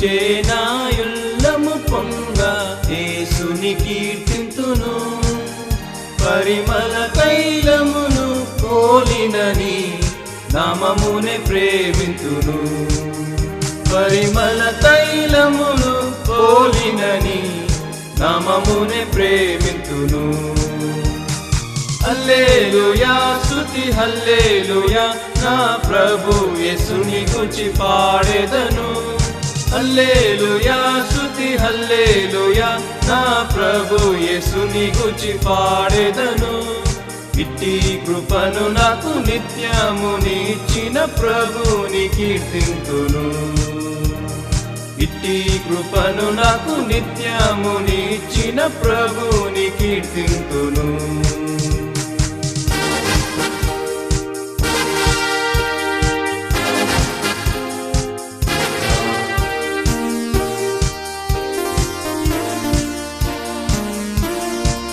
వచ్చే నాయుల్లము పొంగ యేసుని కీర్తింతును. పరిమళ తైలమును పోలినని నామమునే ప్రేమింతును. పరిమళ తైలమును పోలినని నామమునే ప్రేమింతును. హల్లెలూయా స్తుతి హల్లెలూయా నా ప్రభు యేసుని గూర్చి పాడెదను. హల్లెలూయా స్తుతి హల్లెలూయా నా ప్రభు యేసుని గూర్చి పాడెదను. ఇట్టి కృపను నాకు నిత్యము నీచిన ప్రభుని కీర్తింతును. ఇట్టి కృపను నాకు నిత్యము నీచిన ప్రభుని కీర్తింతును.